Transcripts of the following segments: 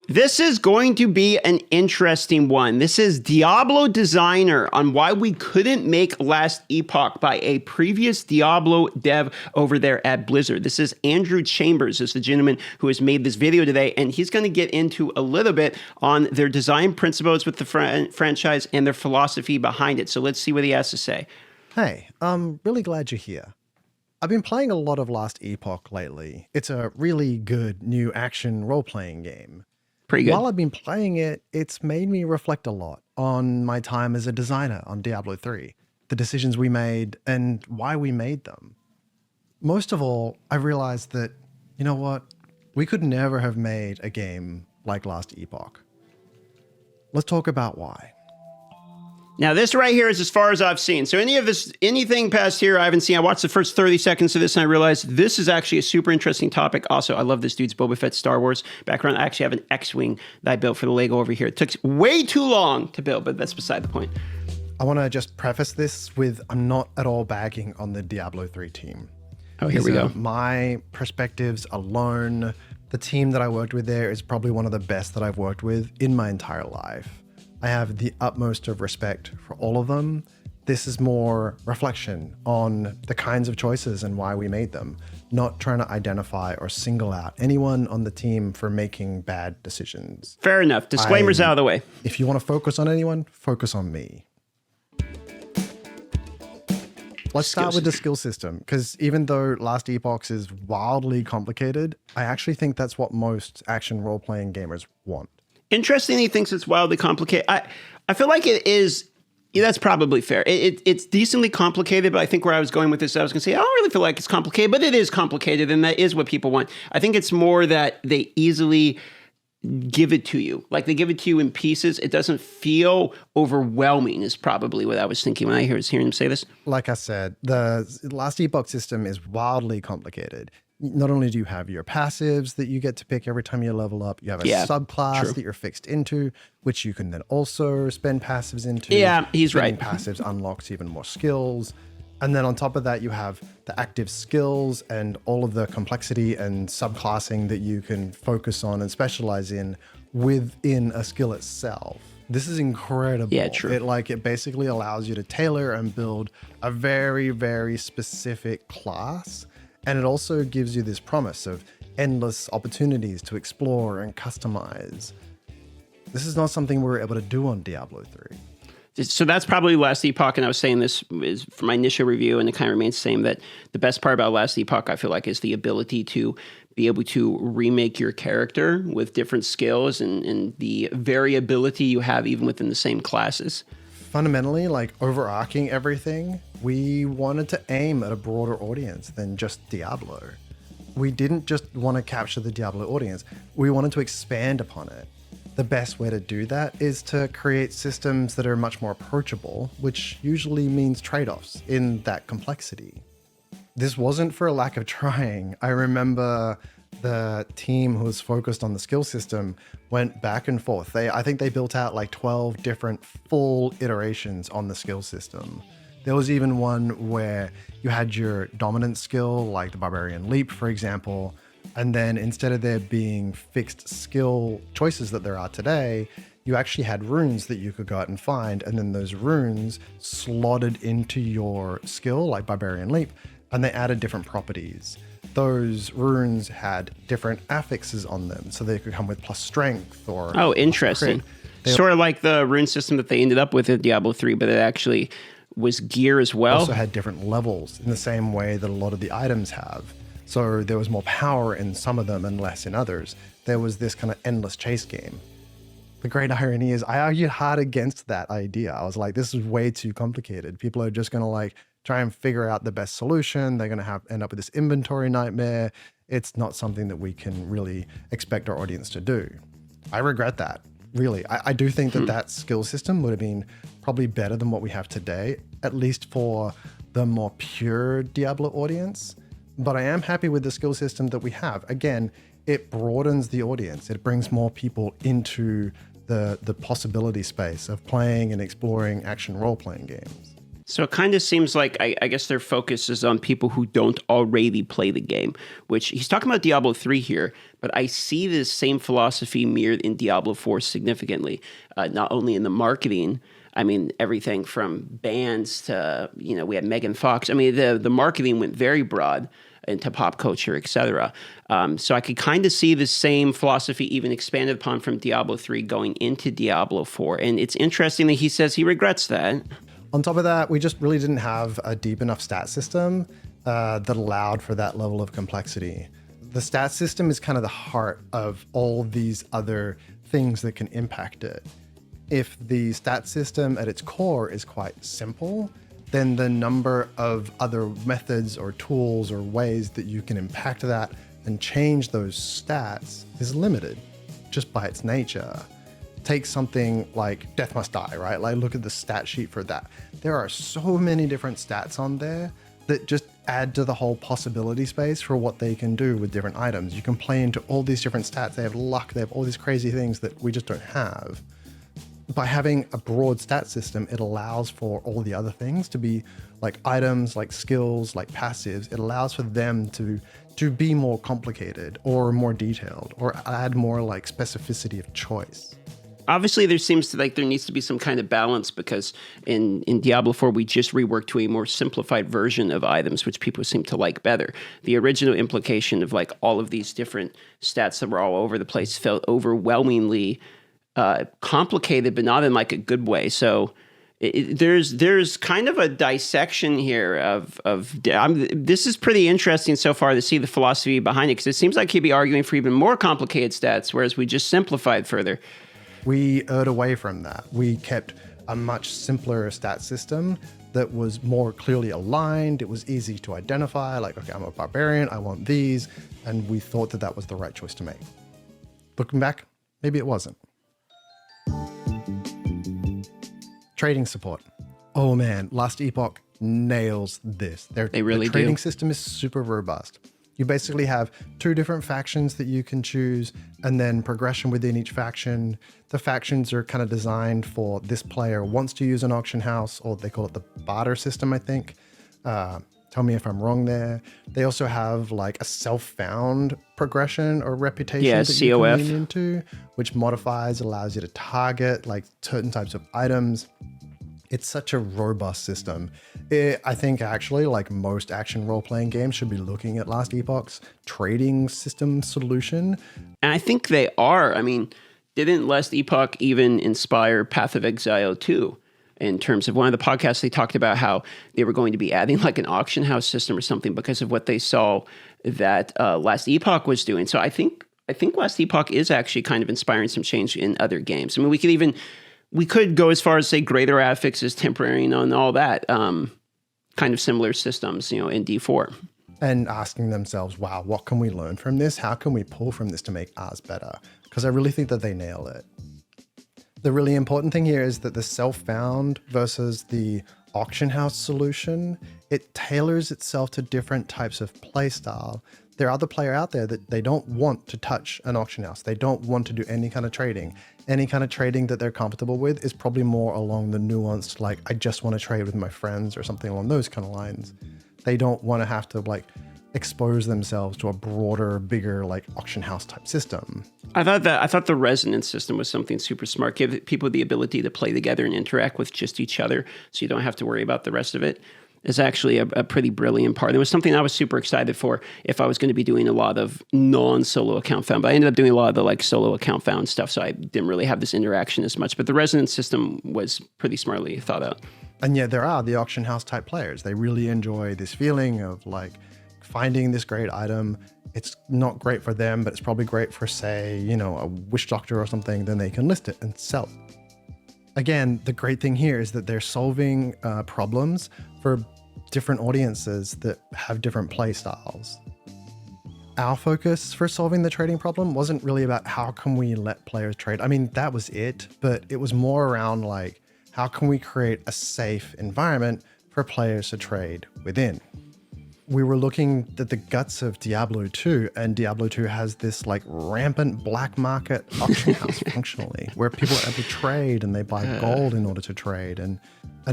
This is going to be an interesting one. This is Diablo Designer on why we couldn't make Last Epoch by a previous Diablo dev over there at Blizzard. This is Andrew Chambers, is the gentleman who has made this video today, and he's going to get into a little bit on their design principles with the franchise and their philosophy behind it. So let's see what he has to say. Hey, I'm really glad you're here. I've been playing a lot of Last Epoch lately. It's a really good new action role-playing game. Pretty good. While I've been playing it, it's made me reflect a lot on my time as a designer on Diablo 3, the decisions we made and why we made them. Most of all, I realized that, you know what? We could never have made a game like Last Epoch. Let's talk about why. Now, this right here is as far as I've seen. So anything past here, I haven't seen. I watched the first 30 seconds of this and I realized this is actually a super interesting topic. Also, I love this dude's Boba Fett Star Wars background. I actually have an X-Wing that I built for the Lego over here. It took way too long to build, but that's beside the point. I want to just preface this with I'm not at all bagging on the Diablo 3 team. Oh, here we go. My perspectives alone, the team that I worked with there is probably one of the best that I've worked with in my entire life. I have the utmost of respect for all of them. This is more reflection on the kinds of choices and why we made them, not trying to identify or single out anyone on the team for making bad decisions. Fair enough. Disclaimers out of the way. If you want to focus on anyone, focus on me. Let's start with the skill system, because even though Last Epoch is wildly complicated, I actually think that's what most action role-playing gamers want. Interesting, he thinks it's wildly complicated. I feel like it is. Yeah, that's probably fair. It's decently complicated, but I think where I was going with this, I was going to say, I don't really feel like it's complicated, but it is complicated, and that is what people want. I think it's more that they easily give it to you. Like they give it to you in pieces. It doesn't feel overwhelming is probably what I was thinking when I was hearing him say this. Like I said, the Last Epoch system is wildly complicated. Not only do you have your passives that you get to pick every time you level up, you have a subclass that you're fixed into, which you can then also spend passives into. Yeah, he's right. Passives unlocks even more skills. And then on top of that, you have the active skills and all of the complexity and subclassing that you can focus on and specialize in within a skill itself. This is incredible. Yeah, true. It basically allows you to tailor and build a very, very specific class. And it also gives you this promise of endless opportunities to explore and customize. This is not something we were able to do on Diablo 3. So that's probably Last Epoch, and I was saying this is for my initial review, and it kind of remains the same, that the best part about Last Epoch, I feel like, is the ability to be able to remake your character with different skills and the variability you have even within the same classes. Fundamentally, like overarching everything, we wanted to aim at a broader audience than just Diablo. We didn't just want to capture the Diablo audience. We wanted to expand upon it. The best way to do that is to create systems that are much more approachable, which usually means trade-offs in that complexity. This wasn't for a lack of trying. I remember the team who was focused on the skill system went back and forth. I think they built out like 12 different full iterations on the skill system. There was even one where you had your dominant skill, like the Barbarian Leap, for example, and then instead of there being fixed skill choices that there are today, you actually had runes that you could go out and find, and then those runes slotted into your skill, like Barbarian Leap, and they added different properties. Those runes had different affixes on them, so they could come with plus strength or... Oh, interesting. Sort of like the rune system that they ended up with in Diablo 3, but it actually was gear as well. Also had different levels in the same way that a lot of the items have. So there was more power in some of them and less in others. There was this kind of endless chase game. The great irony is I argued hard against that idea. I was like, this is way too complicated. People are just going to like try and figure out the best solution. They're going to end up with this inventory nightmare. It's not something that we can really expect our audience to do. I regret that, really. I do think that that skill system would have been probably better than what we have today, at least for the more pure Diablo audience. But I am happy with the skill system that we have. Again, it broadens the audience. It brings more people into the possibility space of playing and exploring action role-playing games. So it kind of seems like, I guess their focus is on people who don't already play the game, which he's talking about Diablo 3 here, but I see this same philosophy mirrored in Diablo 4 significantly, not only in the marketing. I mean, everything from bands to, we had Megan Fox. I mean, the marketing went very broad into pop culture, etc. So I could kind of see the same philosophy even expanded upon from Diablo 3 going into Diablo 4. And it's interesting that he says he regrets that. On top of that, we just really didn't have a deep enough stat system that allowed for that level of complexity. The stat system is kind of the heart of all these other things that can impact it. If the stat system at its core is quite simple, then the number of other methods or tools or ways that you can impact that and change those stats is limited just by its nature. Take something like Death Must Die, right? Like look at the stat sheet for that. There are so many different stats on there that just add to the whole possibility space for what they can do with different items. You can play into all these different stats. They have luck. They have all these crazy things that we just don't have. By having a broad stat system, it allows for all the other things to be like items, like skills, like passives. It allows for them to be more complicated or more detailed or add more like specificity of choice. Obviously, there needs to be some kind of balance because in Diablo 4, we just reworked to a more simplified version of items, which people seem to like better. The original implication of like all of these different stats that were all over the place felt overwhelmingly complicated, but not in like a good way. So there's kind of a dissection here of this is pretty interesting so far to see the philosophy behind it, because it seems like he'd be arguing for even more complicated stats, whereas we just simplified further. We erred away from that. We kept a much simpler stat system that was more clearly aligned. It was easy to identify, like, okay, I'm a barbarian, I want these, and we thought that that was the right choice to make. Looking back, maybe it wasn't. Trading support. Oh man, Last Epoch nails this. They really do. The trading system is super robust. You basically have two different factions that you can choose and then progression within each faction. The factions are kind of designed for this player wants to use an auction house, or they call it the barter system, I think. Tell me if I'm wrong there. They also have like a self-found progression or reputation that you can lean into, which modifies, allows you to target like certain types of items. It's such a robust system. I think actually like most action role-playing games should be looking at Last Epoch's trading system solution. And I think they are. I mean, didn't Last Epoch even inspire Path of Exile 2? In terms of one of the podcasts, they talked about how they were going to be adding like an auction house system or something because of what they saw that Last Epoch was doing. So I think Last Epoch is actually kind of inspiring some change in other games. I mean, we could go as far as say Greater Affixes, Temporary, and all that kind of similar systems, in D4. And asking themselves, wow, what can we learn from this? How can we pull from this to make ours better? Because I really think that they nail it. The really important thing here is that the self-found versus the auction house solution, it tailors itself to different types of play style. There are other players out there that they don't want to touch an auction house. They don't want to do any kind of trading. Any kind of trading that they're comfortable with is probably more along the nuanced, like, I just want to trade with my friends or something along those kind of lines. They don't want to have to like expose themselves to a broader, bigger, like auction house type system. I thought the resonance system was something super smart. Give people the ability to play together and interact with just each other, so you don't have to worry about the rest of it. Is actually a pretty brilliant part. It was something I was super excited for if I was going to be doing a lot of non-solo account found, but I ended up doing a lot of the like solo account found stuff, so I didn't really have this interaction as much. But the resonance system was pretty smartly thought out. And yet there are the auction house type players. They really enjoy this feeling of like finding this great item. It's not great for them, but it's probably great for, say, a witch doctor or something. Then they can list it and sell it. Again, the great thing here is that they're solving problems for different audiences that have different play styles. Our focus for solving the trading problem wasn't really about how can we let players trade. I mean, that was it, but it was more around like, how can we create a safe environment for players to trade within? we were looking at the guts of Diablo 2, and Diablo 2 has this like rampant black market auction house functionally, where people are able to trade and they buy gold in order to trade. And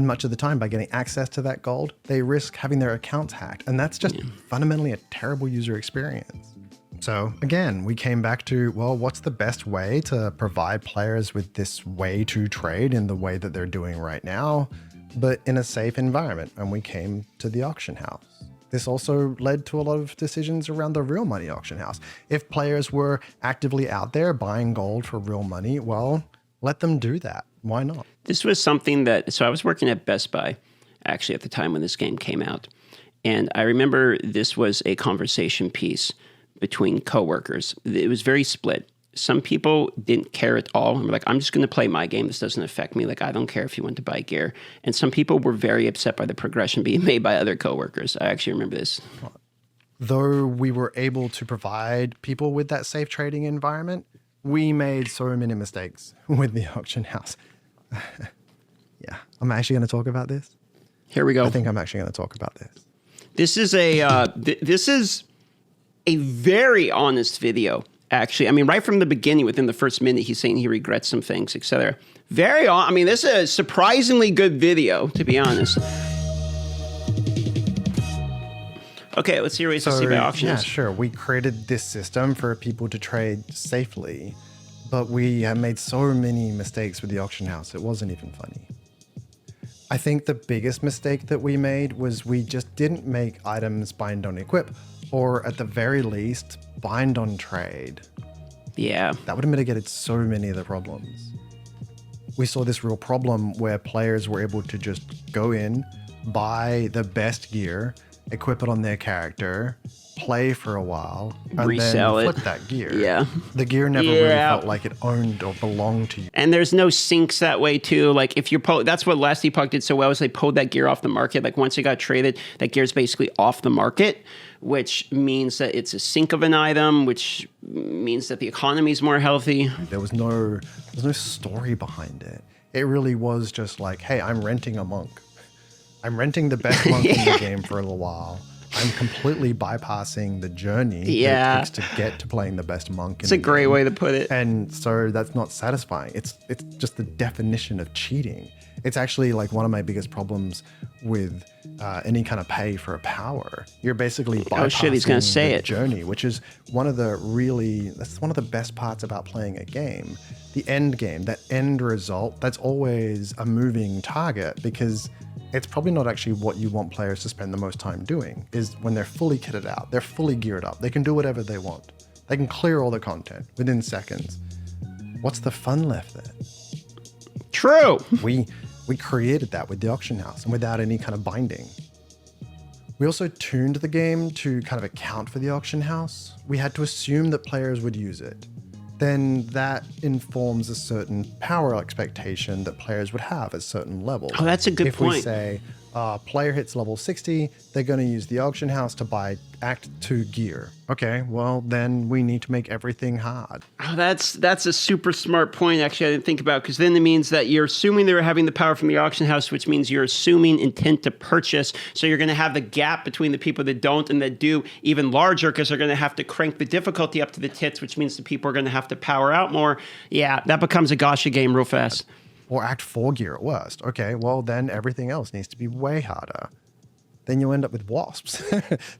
much of the time, by getting access to that gold, they risk having their accounts hacked. And that's just fundamentally a terrible user experience. So again, we came back to, well, what's the best way to provide players with this way to trade in the way that they're doing right now, but in a safe environment? And we came to the auction house. This also led to a lot of decisions around the real money auction house. If players were actively out there buying gold for real money, well, let them do that. Why not? This was something so I was working at Best Buy, actually, at the time when this game came out. And I remember this was a conversation piece between coworkers. It was very split. Some people didn't care at all and were like, I'm just going to play my game. This doesn't affect me. Like, I don't care if you want to buy gear. And some people were very upset by the progression being made by other coworkers. I actually remember this. Though we were able to provide people with that safe trading environment, we made so many mistakes with the auction house. Yeah, I'm actually going to talk about this. Here we go. I think I'm actually going to talk about this. This is a very honest video. Actually, I mean, right from the beginning, within the first minute, he's saying he regrets some things, etc. I mean, this is a surprisingly good video, to be honest. Okay, let's see what he says about auctions. Yeah, sure. We created this system for people to trade safely, but we have made so many mistakes with the auction house, it wasn't even funny. I think the biggest mistake that we made was we just didn't make items bind on equip, or at the very least, bind on trade. Yeah. That would have mitigated so many of the problems. We saw this real problem where players were able to just go in, buy the best gear, equip it on their character, play for a while, and resell then it. flip that gear. Yeah. The gear never really felt like it owned or belonged to you. And there's no sinks that way too. Like if you're that's what last Epoch did so well, is they pulled that gear off the market. Like once it got traded, that gear's basically off the market, which means that it's a sink of an item, which means that the economy is more healthy. There's no story behind it. It really was just like, hey, I'm renting a monk. I'm renting the best monk in the game for a little while. I'm completely bypassing the journey that it takes to get to playing the best monk. It's a great way to put it. And so that's not satisfying. It's just the definition of cheating. It's actually like one of my biggest problems with any kind of pay for a power. You're basically bypassing he's gonna say the journey, which is one of the best parts about playing a game. The end game, that end result, that's always a moving target, because it's probably not actually what you want players to spend the most time doing, is when they're fully kitted out, they're fully geared up, they can do whatever they want. They can clear all the content within seconds. What's the fun left there? True. We created that with the auction house and without any kind of binding. We also tuned the game to kind of account for the auction house. We had to assume that players would use it. Then that informs a certain power expectation that players would have at certain levels. Oh, that's a good point. If we say player hits level 60, they're going to use the auction house to buy Act 2 gear. Okay, well, then we need to make everything hard. Oh, that's a super smart point, actually, I didn't think about, because then it means that you're assuming they're having the power from the auction house, which means you're assuming intent to purchase. So you're going to have the gap between the people that don't and that do even larger, because they're going to have to crank the difficulty up to the tits, which means the people are going to have to power out more. Yeah, that becomes a gacha game real fast. Or Act 4 gear at worst. Okay, well, then everything else needs to be way harder. Then you end up with wasps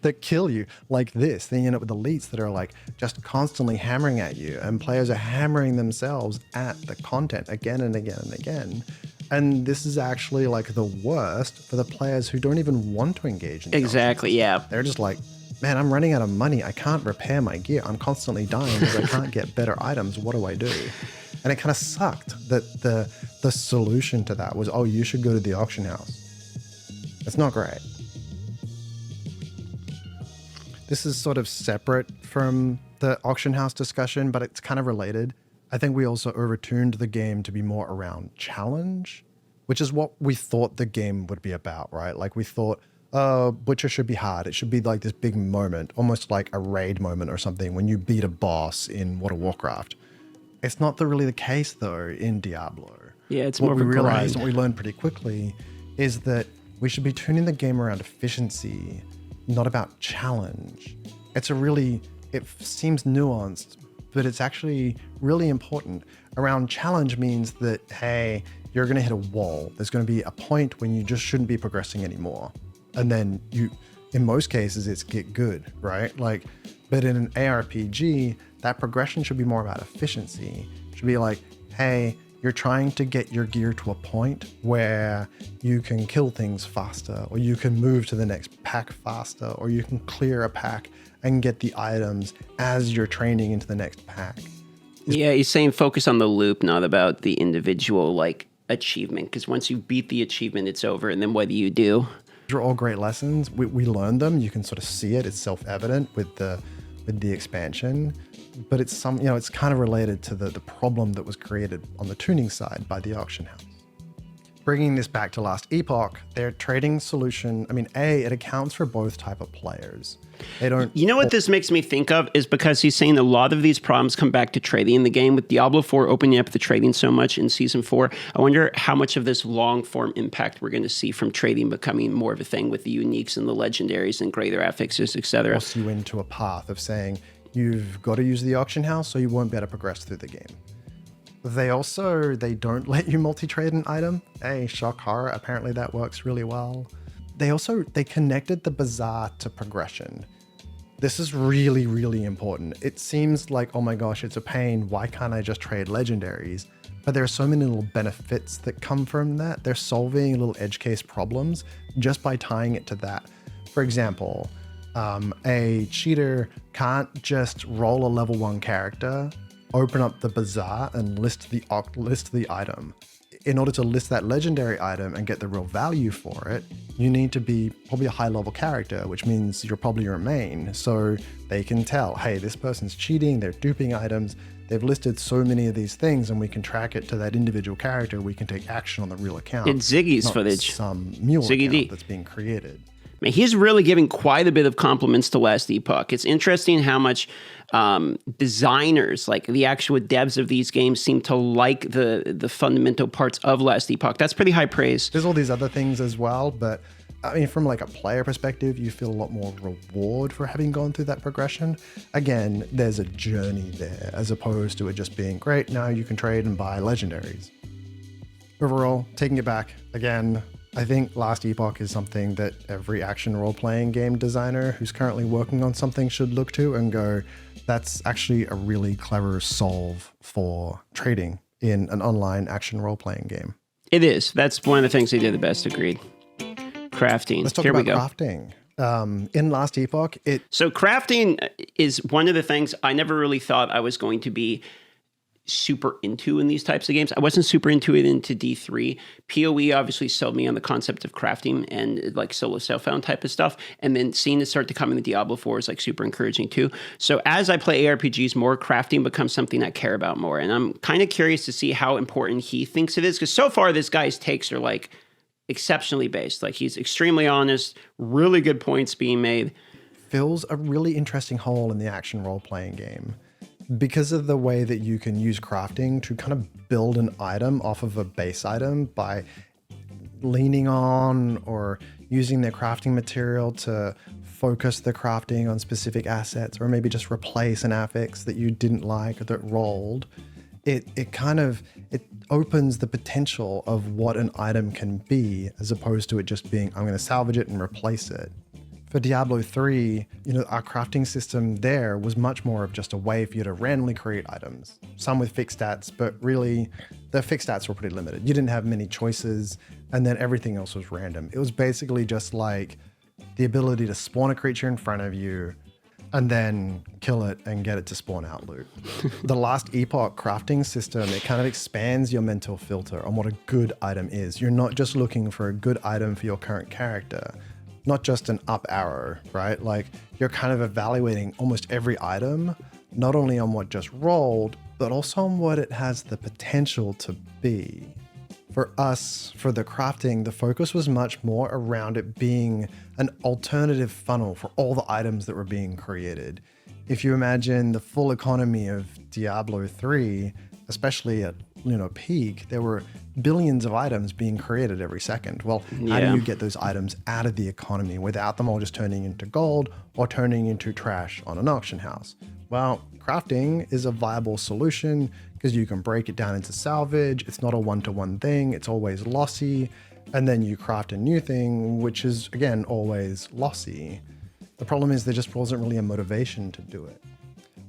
that kill you like this. Then you end up with elites that are like just constantly hammering at you, and players are hammering themselves at the content again and again and again. And this is actually like the worst for the players who don't even want to engage in the Exactly, auctions. yeah. They're just like, man, I'm running out of money. I can't repair my gear. I'm constantly dying because I can't get better items. What do I do? And it kind of sucked that the solution to that was, oh, you should go to the auction house. It's not great. This is sort of separate from the auction house discussion, but it's kind of related. I think we also overtuned the game to be more around challenge, which is what we thought the game would be about, right? Like we thought, Butcher should be hard. It should be like this big moment, almost like a raid moment or something when you beat a boss in World of Warcraft. It's not really the case, though, in Diablo. Yeah, it's more of a grind. What we realized, grind. what we learned pretty quickly, is that we should be tuning the game around efficiency not about challenge. It seems nuanced, but it's actually really important. Around challenge means that, hey, you're going to hit a wall. There's going to be a point when you just shouldn't be progressing anymore. And then in most cases, it's get good, right? But in an ARPG, that progression should be more about efficiency. It should be like, hey, you're trying to get your gear to a point where you can kill things faster, or you can move to the next pack faster, or you can clear a pack and get the items as you're training into the next pack. Yeah, he's saying focus on the loop, not about the individual achievement, because once you beat the achievement, it's over, and then what do you do? These are all great lessons. We learned them. You can sort of see it. It's self-evident with the expansion, but it's it's kind of related to the problem that was created on the tuning side by the auction house. Bringing this back to last Epoch, their trading solution, it accounts for both type of players. They don't. You know what this makes me think of is because he's saying a lot of these problems come back to trading in the game. With Diablo 4 opening up the trading so much in Season 4, I wonder how much of this long-form impact we're going to see from trading becoming more of a thing with the uniques and the legendaries and greater affixes, etc. Force you into a path of saying, you've got to use the auction house, so you won't be able to progress through the game. They don't let you multi-trade an item. Hey, shock horror, apparently that works really well. They connected the bazaar to progression. This is really, really important. It seems like, oh my gosh, it's a pain. Why can't I just trade legendaries? But there are so many little benefits that come from that. They're solving little edge case problems just by tying it to that. For example, a cheater can't just roll a level 1 character, open up the bazaar and list the item. In order to list that legendary item and get the real value for it, you need to be probably a high level character, which means you're probably your main. So they can tell, hey, this person's cheating, they're duping items. They've listed so many of these things, and we can track it to that individual character. We can take action on the real account. It's Ziggy's footage. Some mule Ziggy account D. that's being created. Man, he's really giving quite a bit of compliments to Last Epoch. It's interesting how much designers, like the actual devs of these games, seem to like the fundamental parts of Last Epoch. That's pretty high praise. There's all these other things as well, but from a player perspective, you feel a lot more reward for having gone through that progression. Again, there's a journey there, as opposed to it just being great. Now you can trade and buy legendaries. Overall, taking it back again, I think Last Epoch is something that every action role-playing game designer who's currently working on something should look to and go, that's actually a really clever solve for trading in an online action role-playing game. It is. That's one of the things they did the best, agreed. Crafting. Let's talk Here about we go. Crafting. In Last Epoch, So crafting is one of the things I never really thought I was going to be super into in these types of games. I wasn't super into it into D3. PoE obviously sold me on the concept of crafting and solo self-found type of stuff. And then seeing it start to come into Diablo 4 is super encouraging too. So as I play ARPGs more, crafting becomes something I care about more. And I'm kind of curious to see how important he thinks it is. Because so far this guy's takes are exceptionally based. He's extremely honest, really good points being made. Fills a really interesting hole in the action role-playing game. Because of the way that you can use crafting to kind of build an item off of a base item by leaning on or using their crafting material to focus the crafting on specific assets, or maybe just replace an affix that you didn't like or that rolled, it opens the potential of what an item can be, as opposed to it just being, I'm going to salvage it and replace it. For Diablo 3, our crafting system there was much more of just a way for you to randomly create items. Some with fixed stats, but really the fixed stats were pretty limited. You didn't have many choices, and then everything else was random. It was basically just the ability to spawn a creature in front of you and then kill it and get it to spawn out loot. The Last Epoch crafting system, it kind of expands your mental filter on what a good item is. You're not just looking for a good item for your current character. Not just an up arrow, right? You're kind of evaluating almost every item, not only on what just rolled, but also on what it has the potential to be. For us, for the crafting, the focus was much more around it being an alternative funnel for all the items that were being created. If you imagine the full economy of Diablo 3, especially at peak, there were billions of items being created every second. Well, how do you get those items out of the economy without them all just turning into gold or turning into trash on an auction house? Well, crafting is a viable solution because you can break it down into salvage. It's not a one-to-one thing. It's always lossy. And then you craft a new thing, which is, again, always lossy. The problem is there just wasn't really a motivation to do it.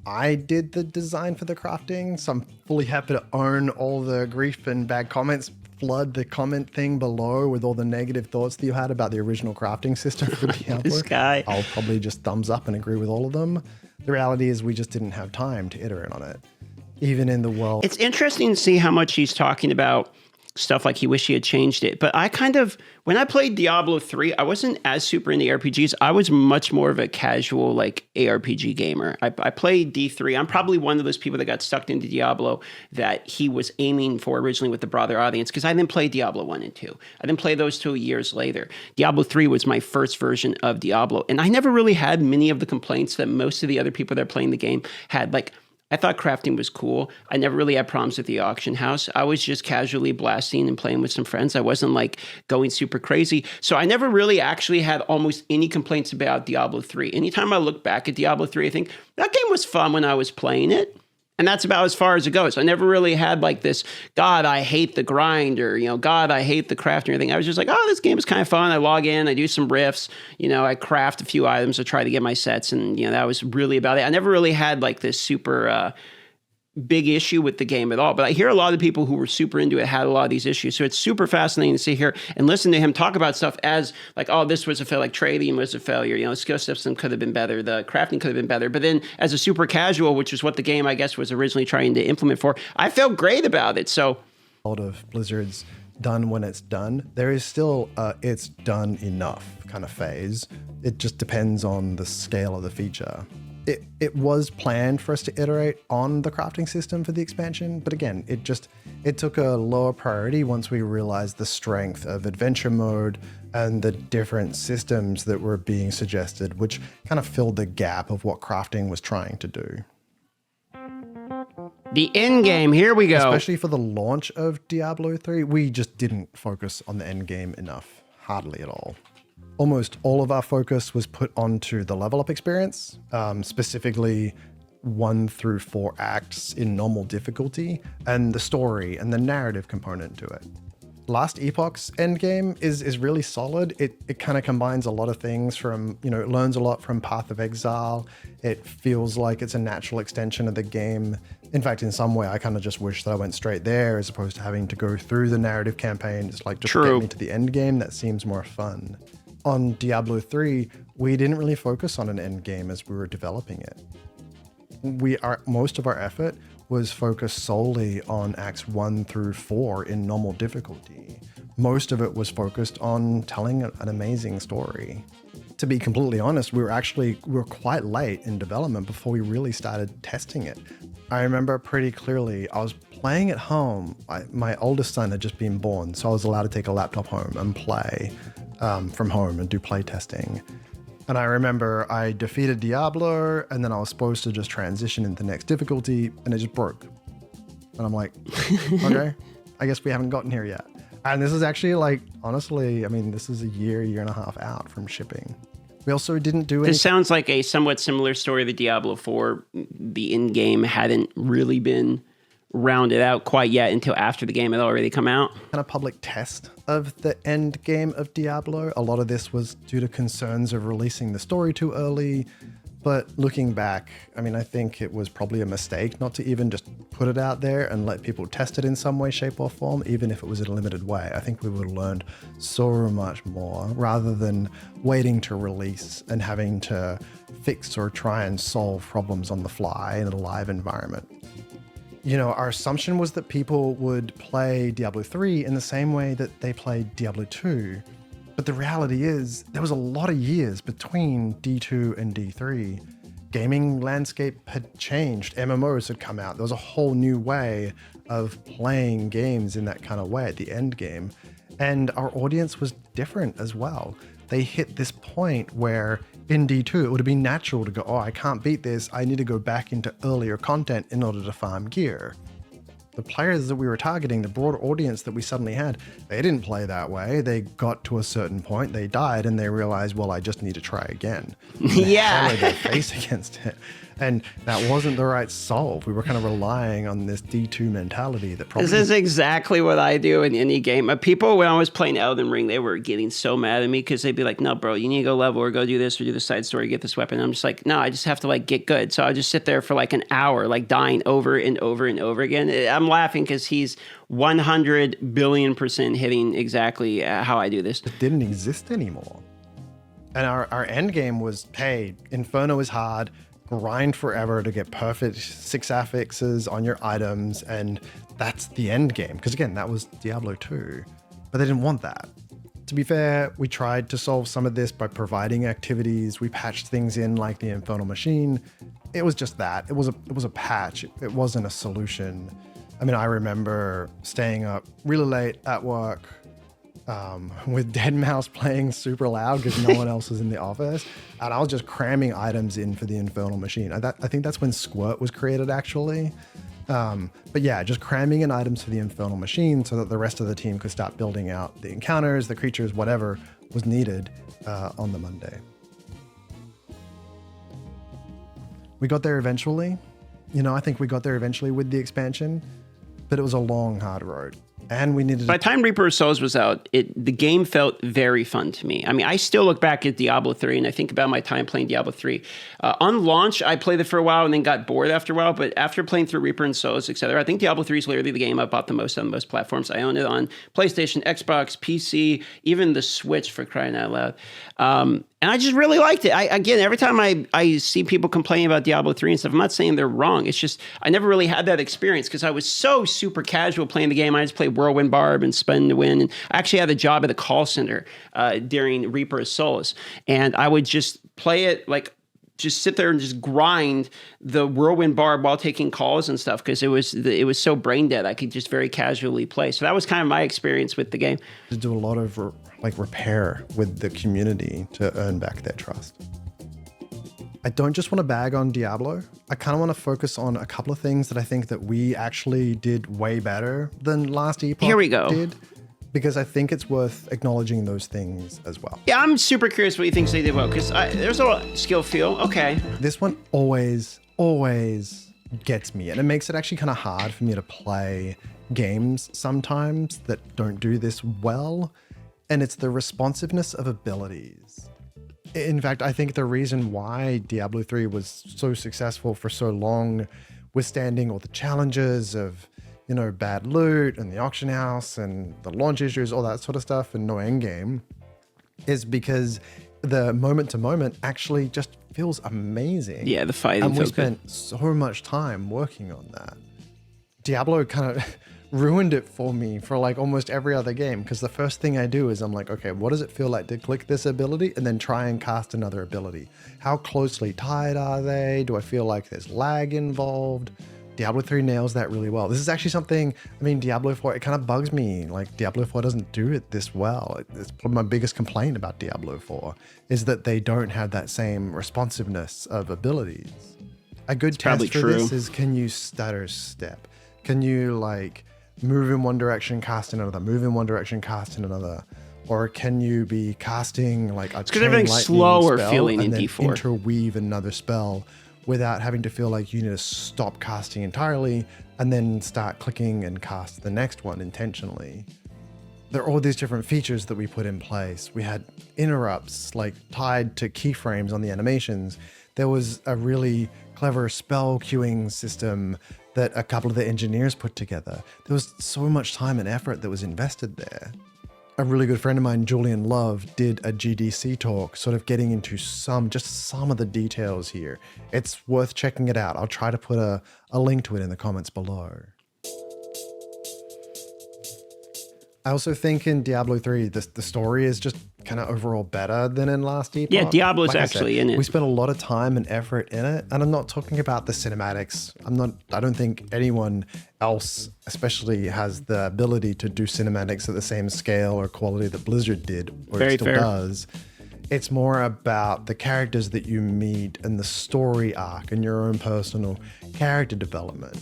I did the design for the crafting, so I'm fully happy to own all the grief and bad comments. Flood the comment thing below with all the negative thoughts that you had about the original crafting system for Diablo. This guy. I'll probably just thumbs up and agree with all of them. The reality is we just didn't have time to iterate on it. Even in the world. It's interesting to see how much he's talking about stuff like he wished he had changed it. But when I played Diablo 3, I wasn't as super into RPGs. I was much more of a casual, like, ARPG gamer. I played D3. I'm probably one of those people that got sucked into Diablo that he was aiming for originally with the broader audience, because I didn't play Diablo 1 and 2. I didn't play those 2 years later. Diablo 3 was my first version of Diablo, and I never really had many of the complaints that most of the other people that are playing the game had. Like, I thought crafting was cool. I never really had problems with the auction house. I was just casually blasting and playing with some friends. I wasn't like going super crazy. So I never really actually had almost any complaints about Diablo 3. Anytime I look back at Diablo 3, I think that game was fun when I was playing it. And that's about as far as it goes. I never really had like this, God, I hate the grind, or, God, I hate the craft or anything. I was just like, oh, this game is kind of fun. I log in, I do some riffs, I craft a few items to try to get my sets. And, that was really about it. I never really had like this super big issue with the game at all. But I hear a lot of people who were super into it had a lot of these issues. So it's super fascinating to sit here and listen to him talk about stuff as like, oh, this was a failure, like trading was a failure. The skill system could have been better. The crafting could have been better. But then as a super casual, which is what the game, I guess, was originally trying to implement for, I felt great about it. So a lot of Blizzard's done when it's done. There is still it's done enough kind of phase. It just depends on the scale of the feature. It was planned for us to iterate on the crafting system for the expansion, but again, it took a lower priority once we realized the strength of adventure mode and the different systems that were being suggested, which kind of filled the gap of what crafting was trying to do. The end game, here we go. Especially for the launch of Diablo 3, we just didn't focus on the end game enough, hardly at all. Almost all of our focus was put onto the level up experience, specifically 1 through 4 acts in normal difficulty, and the story and the narrative component to it. Last Epoch's endgame is really solid. It kind of combines a lot of things from, it learns a lot from Path of Exile. It feels like it's a natural extension of the game. In fact, in some way, I kind of just wish that I went straight there as opposed to having to go through the narrative campaign. It's like, just get me to the end game. That seems more fun. On Diablo 3, we didn't really focus on an end game as we were developing it. Most of our effort was focused solely on acts 1 through 4 in normal difficulty. Most of it was focused on telling an amazing story. To be completely honest, we were quite late in development before we really started testing it. I remember pretty clearly, I was playing at home. My oldest son had just been born, so I was allowed to take a laptop home and play from home and do play testing. And I remember I defeated Diablo, and then I was supposed to just transition into the next difficulty, and it just broke. And I'm like, okay, I guess we haven't gotten here yet. And this is actually honestly, this is a year and a half out from shipping. We also didn't do any... This sounds like a somewhat similar story to Diablo 4. The in-game hadn't really been rounded out quite yet until after the game had already come out. Kind of public test of the end game of Diablo. A lot of this was due to concerns of releasing the story too early. But looking back, I think it was probably a mistake not to even just put it out there and let people test it in some way, shape, or form, even if it was in a limited way. I think we would have learned so much more rather than waiting to release and having to fix or try and solve problems on the fly in a live environment. Our assumption was that people would play Diablo 3 in the same way that they played Diablo 2. But the reality is, there was a lot of years between D2 and D3. Gaming landscape had changed. MMOs had come out. There was a whole new way of playing games in that kind of way at the end game. And our audience was different as well. They hit this point where in D2, it would have been natural to go, oh, I can't beat this. I need to go back into earlier content in order to farm gear. the players that we were targeting, the broad audience that we suddenly had, they didn't play that way. They got to a certain point, they died, and they realized, well, I just need to try again. Yeah. Hammered their face against it. And that wasn't the right solve. We were kind of relying on this D2 mentality that probably... This is exactly what I do in any game. People, when I was playing Elden Ring, they were getting so mad at me because they'd be like, no, bro, you need to go level or go do this or do the side story, get this weapon. And I'm just like, no, I just have to like get good. So I just sit there for like an hour, like dying over and over and over again. I'm laughing because he's 100 billion% hitting exactly how I do this. It didn't exist anymore. And our end game was, hey, Inferno is hard, grind forever to get perfect 6 affixes on your items, and that's the end game. Because again, that was Diablo 2, but they didn't want that. To be fair, we tried to solve some of this by providing activities. We patched things in like the Infernal Machine. It was just that. It was a patch. It wasn't a solution. I mean, I remember staying up really late at work with Deadmau5 playing super loud because no one else was in the office. And I was just cramming items in for the Infernal Machine. I think that's when Squirt was created, actually. But yeah, just cramming in items for the Infernal Machine so that the rest of the team could start building out the encounters, the creatures, whatever was needed on the Monday. We got there eventually. I think we got there eventually with the expansion, but it was a long, hard road. And we needed... By the time Reaper of Souls was out, the game felt very fun to me. I mean, I still look back at Diablo 3 and I think about my time playing Diablo 3. On launch, I played it for a while and then got bored after a while. But after playing through Reaper and Souls, etc., I think Diablo 3 is literally the game I bought the most on most platforms. I own it on PlayStation, Xbox, PC, even the Switch, for crying out loud. And I just really liked it. Again, every time I see people complaining about Diablo 3 and stuff, I'm not saying they're wrong. It's just I never really had that experience because I was so super casual playing the game. I just played Whirlwind Barb and Spin to Win. And I actually had a job at a call center during Reaper of Souls. And I would just play it like just sit there and just grind the Whirlwind Barb while taking calls and stuff because it was so brain dead. I could just very casually play. So that was kind of my experience with the game. To do a lot of repair with the community to earn back their trust. I don't just want to bag on Diablo. I kind of want to focus on a couple of things that I think that we actually did way better than last Epoch Here we go. did. Because I think it's worth acknowledging those things as well. Yeah, I'm super curious what he thinks they did well, because there's a lot of skill feel. Okay. This one always gets me, and it makes it actually kind of hard for me to play games sometimes that don't do this well, and it's the responsiveness of abilities. In fact, I think the reason why Diablo 3 was so successful for so long, withstanding all the challenges of bad loot and the auction house and the launch issues, all that sort of stuff, and no end game, is because the moment to moment actually just feels amazing. Yeah, the fighting. And we spent so much time working on that. Diablo kind of ruined it for me for like almost every other game, because the first thing I do is I'm like, okay, what does it feel like to click this ability and then try and cast another ability? How closely tied are they? Do I feel like there's lag involved? Diablo 3 nails that really well. This is actually something, Diablo 4, it kind of bugs me. Like, Diablo 4 doesn't do it this well. It's probably my biggest complaint about Diablo 4 is that they don't have that same responsiveness of abilities. A good test for this is, can you stutter step? Can you, move in one direction, cast in another, move in one direction, cast in another? Or can you be casting, a chain lightning slower spell feeling and in then D4. interweave another spell without having to feel like you need to stop casting entirely and then start clicking and cast the next one intentionally. There are all these different features that we put in place. We had interrupts tied to keyframes on the animations. There was a really clever spell queuing system that a couple of the engineers put together. There was so much time and effort that was invested there. A really good friend of mine, Julian Love, did a GDC talk, sort of getting into some of the details here. It's worth checking it out. I'll try to put a link to it in the comments below. I also think in Diablo 3, the story is just kind of overall better than in last Epoch. Yeah, Diablo's actually in it. We spent a lot of time and effort in it, and I'm not talking about the cinematics. I don't think anyone else especially has the ability to do cinematics at the same scale or quality that Blizzard did, or it still does. It's more about the characters that you meet and the story arc and your own personal character development.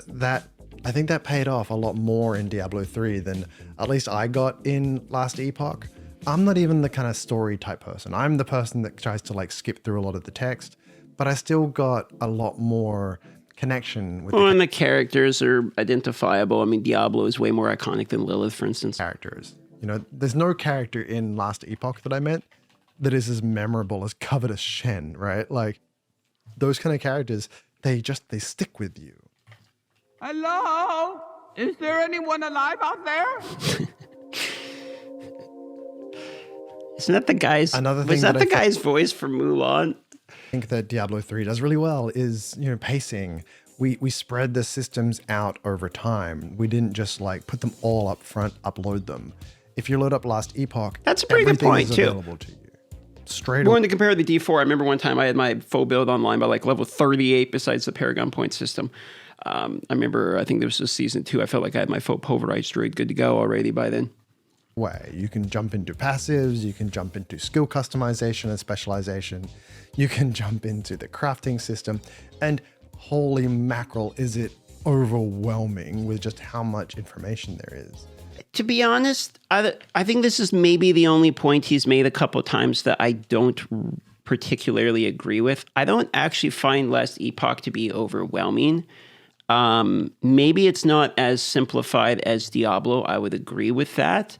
That I think that paid off a lot more in Diablo 3 than at least I got in Last Epoch. I'm not even the kind of story type person. I'm the person that tries to like skip through a lot of the text, but I still got a lot more connection with and the characters are identifiable. I mean, Diablo is way more iconic than Lilith, for instance. Characters. You know, there's no character in Last Epoch that I met that is as memorable as Covetous Shen, right? Like those kind of characters, they stick with you. Hello? Is there anyone alive out there? Isn't that the guy's? Was that the guy's voice from Mulan? I think that Diablo 3 does really well is, you know, pacing. We spread the systems out over time. We didn't just like put them all up front, upload them. If you load up Last Epoch, that's a pretty good point too. Available to you. Straight Going to compare the D4, I remember one time I had my full build online by like level 38 besides the Paragon point system. I remember, I think this was season 2. I felt like I had my full pulverized druid good to go already by then. Way. You can jump into passives, you can jump into skill customization and specialization, you can jump into the crafting system, and holy mackerel, is it overwhelming with just how much information there is. To be honest, I think this is maybe the only point he's made a couple of times that I don't particularly agree with. I don't actually find Last Epoch to be overwhelming. Maybe it's not as simplified as Diablo. I would agree with that,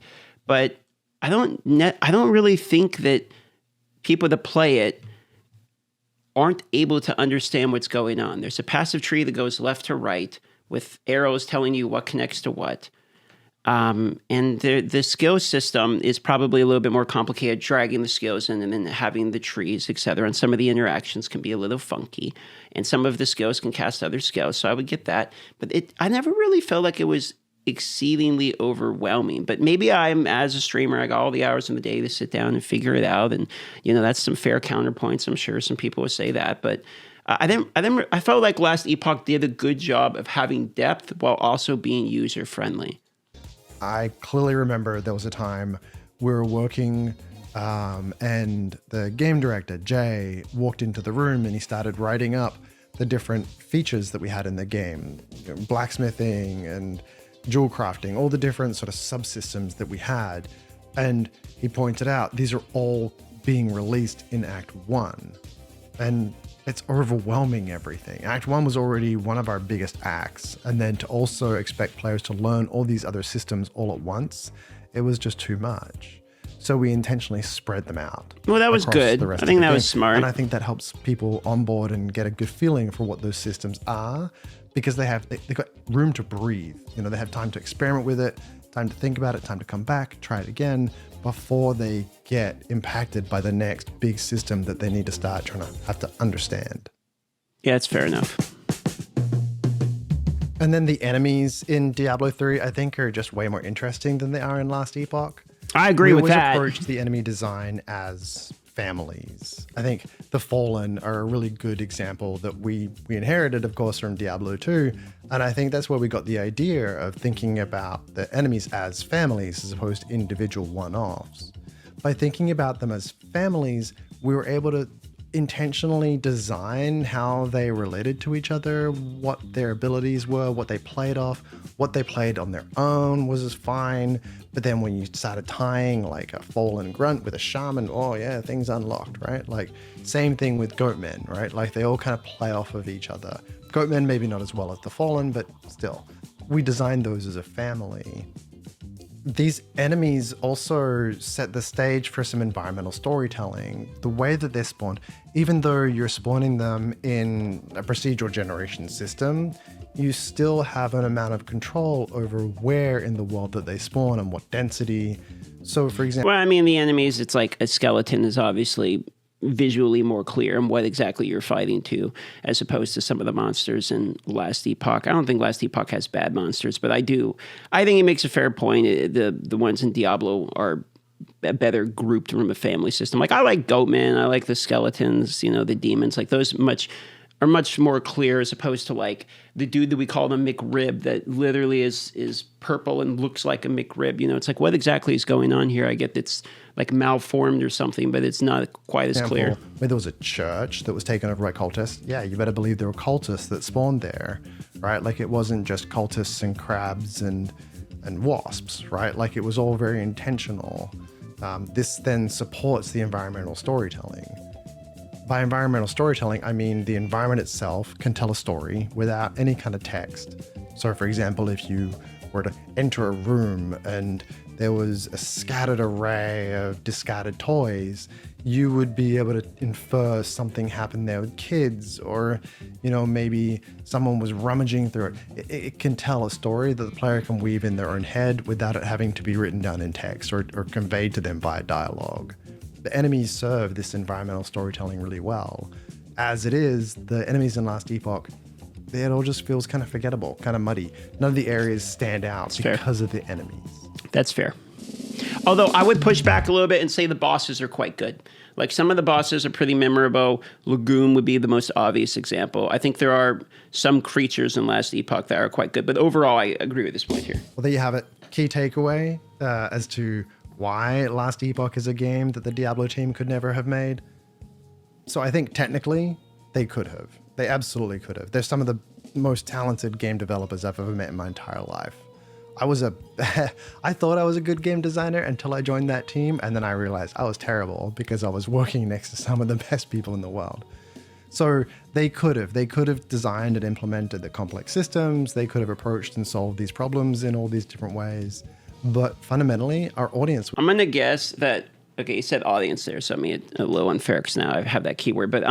but I don't really think that people that play it aren't able to understand what's going on. There's a passive tree that goes left to right with arrows telling you what connects to what. And the skill system is probably a little bit more complicated, dragging the skills in and then having the trees, etc. And some of the interactions can be a little funky, and some of the skills can cast other skills. So I would get that, but I never really felt like it was exceedingly overwhelming. But maybe I'm, as a streamer, I got all the hours in the day to sit down and figure it out, and that's some fair counterpoints. I'm sure some people would say that, but I felt like Last Epoch did a good job of having depth while also being user friendly. I clearly remember there was a time we were working and the game director, Jay, walked into the room and he started writing up the different features that we had in the game, blacksmithing and jewel crafting, all the different sort of subsystems that we had. And he pointed out these are all being released in Act 1. And it's overwhelming everything. Act 1 was already one of our biggest acts. And then to also expect players to learn all these other systems all at once, it was just too much. So we intentionally spread them out. Well, that was good. I think that was smart. And I think that helps people on board and get a good feeling for what those systems are, because they've got room to breathe. They have time to experiment with it, time to think about it, time to come back, try it again, before they get impacted by the next big system that they need to start trying to have to understand. Yeah, it's fair enough. And then the enemies in Diablo 3, I think, are just way more interesting than they are in Last Epoch. I agree with that. We always approach the enemy design as families. I think the Fallen are a really good example that we inherited, of course, from Diablo 2. And I think that's where we got the idea of thinking about the enemies as families as opposed to individual one-offs. By thinking about them as families, we were able to intentionally design how they related to each other, what their abilities were, what they played off, what they played on their own was fine. But then when you started tying like a Fallen Grunt with a Shaman, oh yeah, things unlocked, right? Like same thing with Goatmen, right? Like they all kind of play off of each other. Goatmen maybe not as well as the Fallen, but still, we designed those as a family. These enemies also set the stage for some environmental storytelling. The way that they're spawned, even though you're spawning them in a procedural generation system, you still have an amount of control over where in the world that they spawn and what density. So for example... Well, I mean, the enemies, it's like a skeleton is obviously visually more clear on what exactly you're fighting to, as opposed to some of the monsters in Last Epoch. I don't think Last Epoch has bad monsters, but I think it makes a fair point. The ones in Diablo are better grouped from a family system. Like I like Goatmen, I like the skeletons, the demons, like those are much more clear, as opposed to like the dude that we call the McRib that literally is purple and looks like a McRib. It's like, what exactly is going on here? I get it's like malformed or something, but it's not quite as clear. Where there was a church that was taken over by cultists, yeah, you better believe there were cultists that spawned there. right? Like it wasn't just cultists and crabs and wasps, right? Like it was all very intentional. This then supports the environmental storytelling. By environmental storytelling, I mean the environment itself can tell a story without any kind of text. So for example, if you were to enter a room and there was a scattered array of discarded toys, you would be able to infer something happened there with kids, or, you know, maybe someone was rummaging through it. It can tell a story that the player can weave in their own head without it having to be written down in text or conveyed to them via dialogue. The enemies serve this environmental storytelling really well. As it is, the enemies in Last Epoch, it all just feels kind of forgettable, kind of muddy. None of the areas stand out because of the enemies. That's fair. Although I would push back a little bit and say the bosses are quite good. Like some of the bosses are pretty memorable. Lagoon would be the most obvious example. I think there are some creatures in Last Epoch that are quite good. But overall, I agree with this point here. Well, there you have it. Key takeaway as to why Last Epoch is a game that the Diablo team could never have made. So I think technically they could have. They absolutely could have. They're some of the most talented game developers I've ever met in my entire life. I thought I was a good game designer until I joined that team, and then I realized I was terrible because I was working next to some of the best people in the world. So they could have designed and implemented the complex systems. They could have approached and solved these problems in all these different ways. But fundamentally, our audience... I'm going to guess that, okay, you said audience there, so I mean, a little unfair because now I have that keyword, but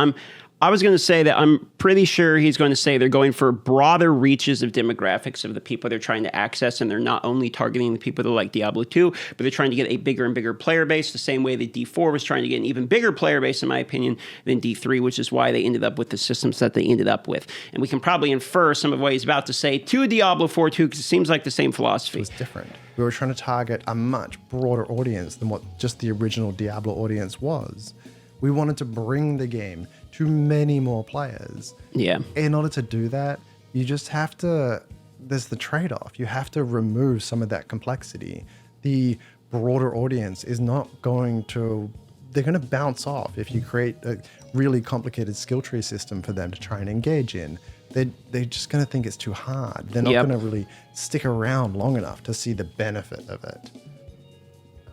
I was going to say that I'm pretty sure he's going to say they're going for broader reaches of demographics of the people they're trying to access, and they're not only targeting the people that like Diablo 2, but they're trying to get a bigger and bigger player base, the same way that D4 was trying to get an even bigger player base, in my opinion, than D3, which is why they ended up with the systems that they ended up with. And we can probably infer some of what he's about to say to Diablo 4 too, because it seems like the same philosophy. It was different. We were trying to target a much broader audience than what just the original Diablo audience was. We wanted to bring the game to many more players. Yeah. In order to do that, you just have to, there's the trade-off. You have to remove some of that complexity. The broader audience is not going to, they're going to bounce off if you create a really complicated skill tree system for them to try and engage in. They're just going to think it's too hard. They're not going to really stick around long enough to see the benefit of it.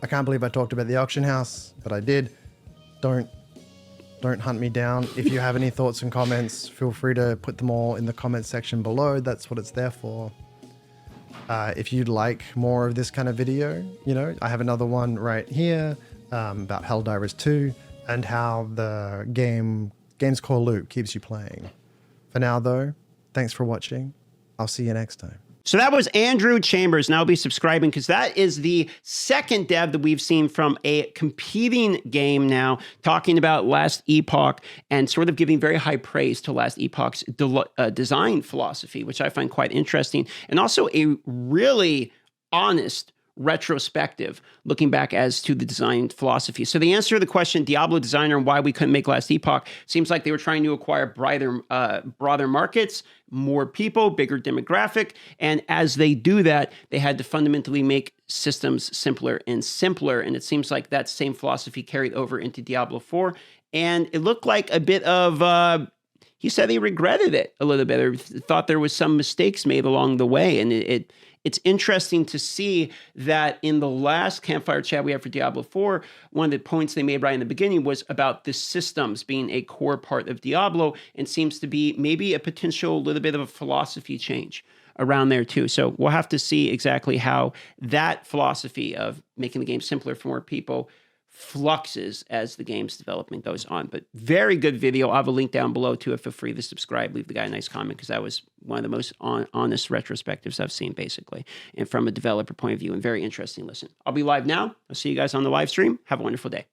I can't believe I talked about the auction house, but I did. Don't hunt me down. If you have any thoughts and comments, feel free to put them all in the comments section below. That's what it's there for. If you'd like more of this kind of video, you know, I have another one right here about Helldivers 2 and how the game's core loop keeps you playing. For now, though, thanks for watching. I'll see you next time. So that was Andrew Chambers, and I'll be subscribing because that is the second dev that we've seen from a competing game now, talking about Last Epoch and sort of giving very high praise to Last Epoch's design philosophy, which I find quite interesting, and also a really honest retrospective looking back as to the design philosophy. So the answer to the question, Diablo designer and why we couldn't make Last Epoch, seems like they were trying to acquire broader markets, more people, bigger demographic. And as they do that, they had to fundamentally make systems simpler and simpler. And it seems like that same philosophy carried over into Diablo 4. And it looked like a bit of, he said he regretted it a little bit, or thought there was some mistakes made along the way. And it's interesting to see that in the last campfire chat we had for Diablo 4, one of the points they made right in the beginning was about the systems being a core part of Diablo, and seems to be maybe a potential little bit of a philosophy change around there too. So we'll have to see exactly how that philosophy of making the game simpler for more people fluxes as the game's development goes on. But very good video. I'll have a link down below to it. Feel free to subscribe, leave the guy a nice comment, because that was one of the most honest retrospectives I've seen, basically, and from a developer point of view, and very interesting listen. I'll be live now. I'll see you guys on the live stream. Have a wonderful day.